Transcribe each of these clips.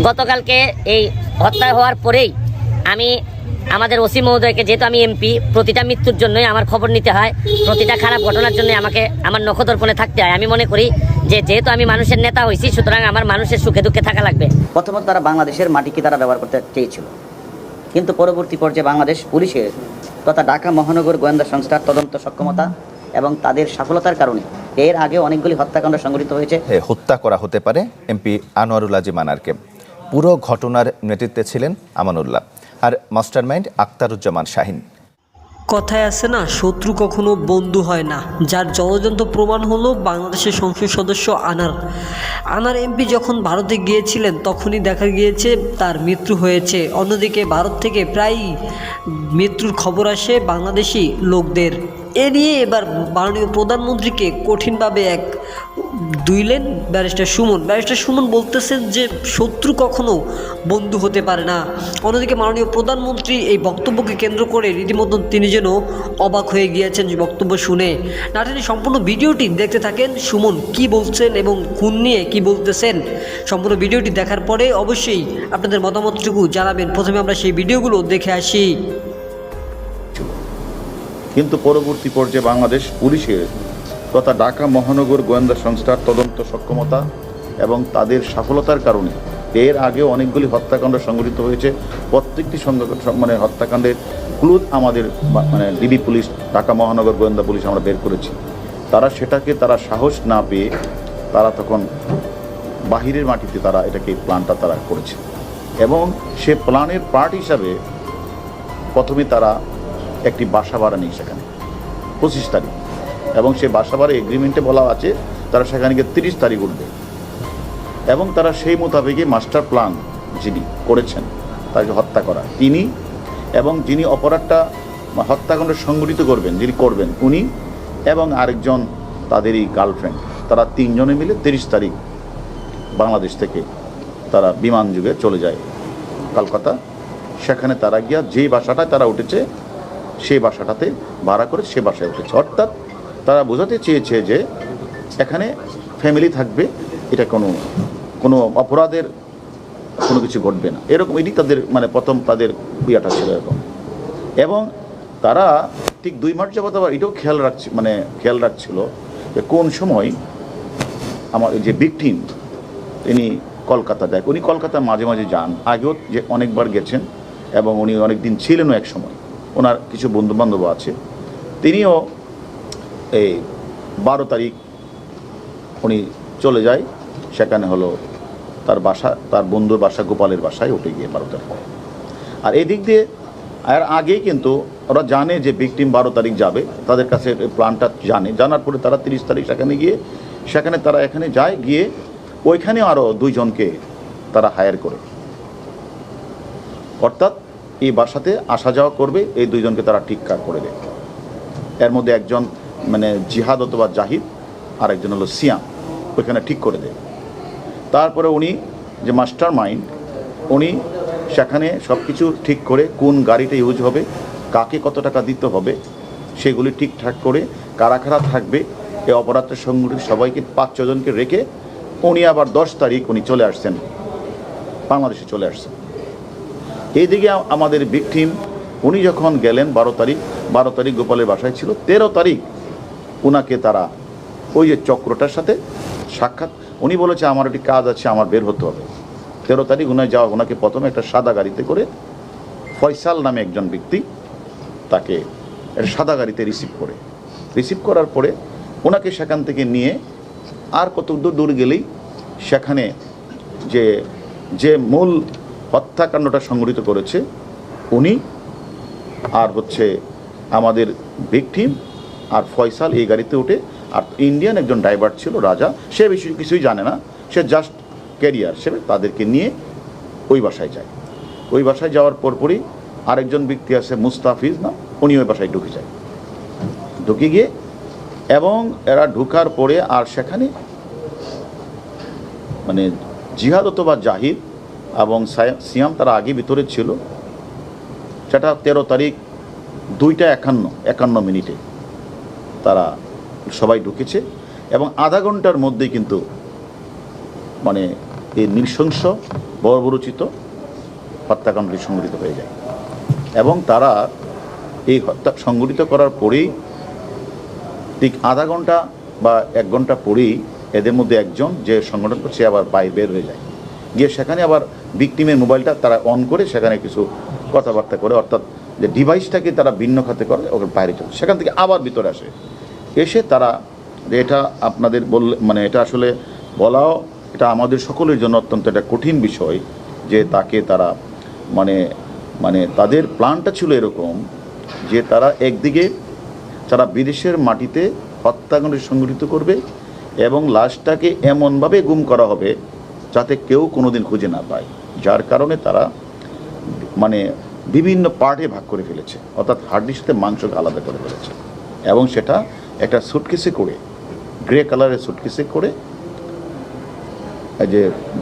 গতকালকে এই হত্যা হওয়ার পরেই আমি আমাদের ওসি মহোদয়কে, যেহেতু আমি এমপি, প্রতিটা মৃত্যুর জন্যই আমার খবর নিতে হয়, প্রতিটা খারাপ ঘটনার জন্য আমাকে আমার নখদর্পণে থাকতে হয়। আমি মনে করি যে যেহেতু আমি মানুষের নেতা হয়েছি, সুতরাং আমার মানুষের সুখে দুঃখে থাকা লাগবে। প্রথমত তারা বাংলাদেশের মাটিকে তারা ব্যবহার করতে চেয়েছিল, কিন্তু পরবর্তী পর্যায়ে বাংলাদেশ পুলিশের তথা ঢাকা মহানগর গোয়েন্দা সংস্থার তদন্ত সক্ষমতা এবং তাদের সফলতার কারণে এর আগে অনেকগুলি হত্যাকাণ্ড সংঘটিত হয়েছে। হত্যা করা হতে পারে এমপি আনোয়ারুল আজিম আনারকে। পুরো ঘটনার নেতৃত্বে ছিলেন আমানুল্লাহ আর মাস্টারমাইন্ড আখতারুজ্জামান শাহিন। কথায় আছে না, শত্রু কখনো বন্ধু হয় না, যার জলজন্ত প্রমাণ হলো বাংলাদেশের সংসদ সদস্য আনার এমপি যখন ভারতে গিয়েছিলেন তখনই দেখা গিয়েছে তার মৃত্যু হয়েছে। অন্যদিকে ভারত থেকে প্রায়ই মৃত্যুর খবর আসে বাংলাদেশি লোকদের। এ নিয়ে এবার মাননীয় প্রধানমন্ত্রীকে কঠিনভাবে দুইলেন ব্যারিস্টার সুমন বলতেছেন যে শত্রু কখনো বন্ধু হতে পারে না। অন্যদিকে মাননীয় প্রধানমন্ত্রী এই বক্তব্যকে কেন্দ্র করে রীতিমতো তিনি যেন অবাক হয়ে গিয়েছেন বক্তব্য শুনে। নাটনি সম্পূর্ণ ভিডিওটি দেখতে থাকেন, সুমন কি বলছেন এবং খুন নিয়ে কি বলতেছেন। সম্পূর্ণ ভিডিওটি দেখার পরে অবশ্যই আপনাদের মতামতটুকু জানাবেন। প্রথমে আমরা সেই ভিডিওগুলো দেখে আসি। কিন্তু পরবর্তী পর্যায়ে বাংলাদেশ পুলিশের তথা ঢাকা মহানগর গোয়েন্দা সংস্থার তদন্ত সক্ষমতা এবং তাদের সফলতার কারণে এর আগে অনেকগুলি হত্যাকাণ্ড সংঘটিত হয়েছে। প্রত্যেকটি হত্যাকাণ্ডের ক্লু আমাদের ডিবি পুলিশ, ঢাকা মহানগর গোয়েন্দা পুলিশ আমরা বের করেছি। তারা সাহস না পেয়ে তারা তখন বাহিরের মাটিতে তারা প্ল্যানটা তারা করেছে এবং সে প্ল্যানের পার্ট হিসাবে প্রথমে তারা একটি বাসা ভাড়া নেই সেখানে 25 তারিখ, এবং সে বাসা ভাড়া এগ্রিমেন্টে বলা আছে তারা সেখানে গিয়ে 30 তারিখ উঠবে এবং তারা সেই মোতাবেকই মাস্টার প্ল্যান যিনি করেছেন তাকে হত্যা করা, তিনি এবং যিনি অপরাধটা হত্যাকাণ্ড সংঘটিত করবেন, যিনি করবেন উনি এবং আরেকজন তাদেরই গার্লফ্রেন্ড, তারা 3 জনে মিলে 30 তারিখ বাংলাদেশ থেকে তারা বিমান যুগে চলে যায় কলকাতা। সেখানে তারা গিয়া যেই বাসাটায় তারা উঠেছে সেই বাসাটাতে ভাড়া করে সে বাসায় উঠেছে। অর্থাৎ তারা বোঝাতে চেয়েছে যে এখানে ফ্যামিলি থাকবে, এটা কোনো অপরাধের কোনো কিছু ঘটবে না, এরকম এটি তাদের প্রথম তাদের ইয়েটা ছিল এরকম। এবং তারা ঠিক 2 মাস যাবত আবার এটাও খেয়াল রাখছিল যে কোন সময় আমার যে ভিকটিম তিনি কলকাতা যায়। উনি কলকাতা মাঝে মাঝে যান, আগেও যে অনেকবার গেছেন এবং উনি অনেক দিন ছিলেনও এক সময়, ওনার কিছু বন্ধুবান্ধব আছে। তিনিও এই 12 তারিখ উনি চলে যায়, সেখানে হলো তার বাসা, তার বন্ধুর বাসা গোপালের বাসায় উঠে গিয়ে 12 তারিখ। আর এই দিক দিয়ে আর আগেই কিন্তু ওরা জানে যে ভিকটিম 12 তারিখ যাবে, তাদের কাছে প্ল্যানটা জানার পরে তারা 30 তারিখ সেখানে তারা এখানে যায়, গিয়ে ওইখানে আরও 2 জনকে তারা হায়ার করে, অর্থাৎ এই বাসাতে আসা যাওয়া করবে এই 2 জনকে তারা ঠিকঠাক করে দেয়। এর মধ্যে একজন জিহাদ অথবা জাহিদ আর একজন হলো সিয়াম, ওইখানে ঠিক করে দেয়। তারপরে উনি যে মাস্টার মাইন্ড, উনি সেখানে সব কিছু ঠিক করে কোন গাড়িটা ইউজ হবে, কাকে কত টাকা দিতে হবে সেগুলি ঠিকঠাক করে, কারা কারা থাকবে এই অপরাধের সংগঠিত সবাইকে 5-6 জনকে রেখে উনি আবার 10 তারিখ উনি চলে আসছেন, বাংলাদেশে চলে আসছেন। এইদিকে আমাদের ভিকটিম উনি যখন গেলেন 12 তারিখ গোপালের বাসায় ছিল, 13 তারিখ ওনাকে তারা ওই যে চক্রটার সাথে সাক্ষাৎ, উনি বলেছে আমার একটি কাজ আছে, আমার বের হতে হবে। 13 তারিখ ওনাকে প্রথমে একটা সাদা গাড়িতে করে ফয়সাল নামে একজন ব্যক্তি তাকে সাদা গাড়িতে রিসিভ করার পরে ওনাকে সেখান থেকে নিয়ে আর কত দূর গেলেই সেখানে যে মূল হত্যাকাণ্ডটা সংঘটিত করেছে উনি আর আমাদের ভিকটিম আর ফয়সাল এই গাড়িতে উঠে, আর ইন্ডিয়ান একজন ড্রাইভার ছিল রাজা, সে বিষয়ে কিছুই জানে না, সে জাস্ট ক্যারিয়ার হিসেবে তাদেরকে নিয়ে ওই বাসায় যায়। ওই বাসায় যাওয়ার পরপরই আরেকজন ব্যক্তি আছে মুস্তাফিজ না, উনি ওই বাসায় ঢুকে গিয়ে এবং এরা ঢুকার পরে আর সেখানে জিহাদ অথবা জাহিদ এবং সিয়াম তারা আগে ভিতরে ছিল। সেটা 13 তারিখ 2:51 তারা সবাই ঢুকেছে এবং আধা ঘন্টার মধ্যেই কিন্তু এই নৃশংস বর্বরোচিত হত্যাকাণ্ডটি সংঘটিত হয়ে যায় এবং তারা এই হত্যা সংঘটিত করার পরেই ঠিক আধা ঘন্টা বা 1 ঘন্টা পরেই এদের মধ্যে একজন যে সংগঠন করছে আবার বের হয়ে যায়, গিয়ে সেখানে আবার ভিকটিমের মোবাইলটা তারা অন করে সেখানে কিছু কথাবার্তা করে, অর্থাৎ যে ডিভাইসটাকে তারা ভিন্ন খাতে করে ওকে বাইরে চলে, সেখান থেকে আবার ভিতরে আসে, এসে তারা এটা আপনাদের বললে মানে এটা আসলে বলাও এটা আমাদের সকলের জন্য অত্যন্ত একটা কঠিন বিষয় যে তাকে তারা মানে তাদের প্ল্যানটা ছিল এরকম যে তারা একদিকে তারা বিদেশের মাটিতে হত্যাকাণ্ড সংঘটিত করবে এবং লাশটাকে এমনভাবে গুম করা হবে যাতে কেউ কোনোদিন খুঁজে না পায়, যার কারণে তারা মানে বিভিন্ন পার্টে ভাগ করে ফেলেছে, অর্থাৎ হাড্ডির সাথে মাংসকে আলাদা করে ফেলেছে এবং সেটা একটা সুটকেসে করে গ্রে কালারের সুটকেসে করে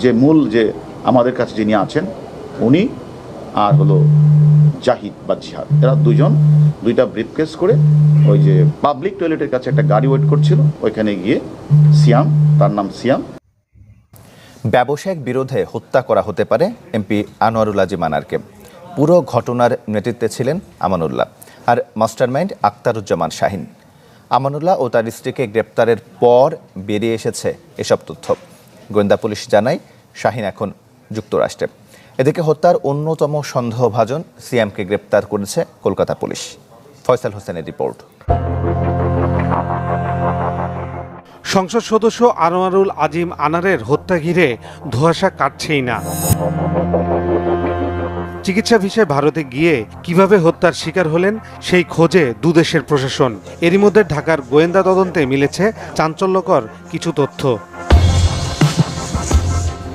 যে মূল যে আমাদের কাছে যিনি আছেন উনি আর হলো জাহিদ বা জিহাদ, এরা দুইটা ব্রিফকেস করে ওই যে পাবলিক টয়লেটের কাছে একটা গাড়ি ওয়েট করছিল, ওইখানে গিয়ে সিয়াম, তার নাম সিয়াম। ব্যবসায়িক বিরোধে হত্যা করা হতে পারে এমপি আনোয়ারুল আজিম আনারকে। পুরো ঘটনার নেতৃত্বে ছিলেন আমানুল্লাহ আর মাস্টারমাইন্ড আক্তারুজ্জামান শাহিন। আমানুল্লাহ ও তার স্ত্রীকে গ্রেপ্তারের পর বেরিয়ে এসেছে এসব তথ্য। গোয়েন্দা পুলিশ জানায় শাহিন এখন যুক্তরাষ্ট্রে। এদিকে হত্যার অন্যতম সন্দেহভাজন সিয়ামকে গ্রেপ্তার করেছে কলকাতা পুলিশ। ফয়সাল হোসেনের রিপোর্ট। সংসদ সদস্য আনোয়ারুল আজিম আনারের হত্যা ঘিরে ধোঁয়াশা কাটছেই না। চিকিৎসা ভিসায় ভারতে গিয়ে কিভাবে হত্যার শিকার হলেন সেই খোঁজে দুদেশের প্রশাসন। এরই মধ্যে ঢাকার গোয়েন্দা তদন্তে মিলেছে চাঞ্চল্যকর কিছু তথ্য।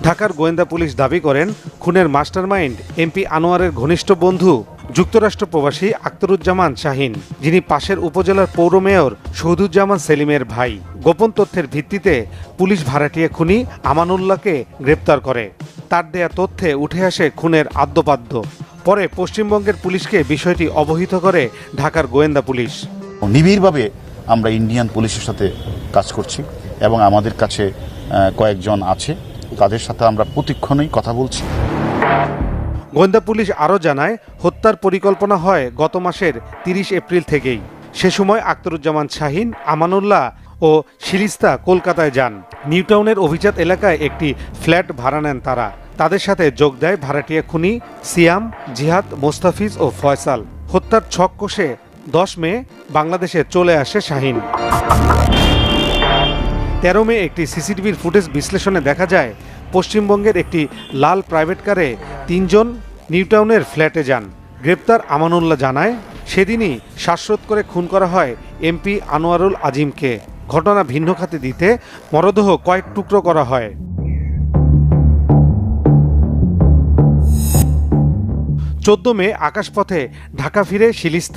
ঢাকার গোয়েন্দা পুলিশ দাবি করেন খুনের মাস্টারমাইন্ড এমপি আনোয়ারের ঘনিষ্ঠ বন্ধু যুক্তরাষ্ট্র প্রবাসী আক্তারুজ্জামান শাহিন, যিনি পাশের উপজেলার পৌর মেয়র শহীদুজ্জামান সেলিমের ভাই। গোপন তথ্যের ভিত্তিতে পুলিশ ভাড়াটিয়া খুনি আমানুল্লাহকে গ্রেপ্তার করে। তার দেয়া তথ্যে উঠে আসে খুনের আদ্যপাদ্য। পরে পশ্চিমবঙ্গের পুলিশকে বিষয়টি অবহিত করে ঢাকার গোয়েন্দা পুলিশ। নিবিড়ভাবে আমরা ইন্ডিয়ান পুলিশের সাথে কাজ করছি এবং আমাদের কাছে কয়েকজন আছে, তাদের সাথে আমরা প্রতিক্ষণেই কথা বলছি। গোয়েন্দা পুলিশ আরও জানায় হত্যার পরিকল্পনা হয় গত মাসের 30 এপ্রিল থেকেই। সে সময় আক্তারুজ্জামান শাহিন, আমানুল্লাহ ও শিরিস্তা কলকাতায় যান। নিউটাউনের অভিজাত এলাকায় একটি ফ্ল্যাট ভাড়া নেন তারা। তাদের সাথে যোগ দেয় ভাড়াটিয়া খুনি সিয়াম, জিহাদ, মোস্তাফিজ ও ফয়সাল। হত্যার ছক কষে 10 মে বাংলাদেশে চলে আসে শাহিন। 13 মে একটি সিসিটিভির ফুটেজ বিশ্লেষণে দেখা যায় পশ্চিমবঙ্গের একটি লাল প্রাইভেট কারে 3 জন নিউটাউনের ফ্ল্যাটে যান। গ্রেপ্তার আমানুল্লাহ জানায় সেদিনই শ্বাসরোধ করে খুন করা হয় এমপি আনোয়ারুল আজিমকে। ঘটনা ভিন্ন খাতে দিতে মরদেহ কয়েক টুকরো করা হয়। 14 মে আকাশপথে ঢাকা ফিরে শিলিস্তা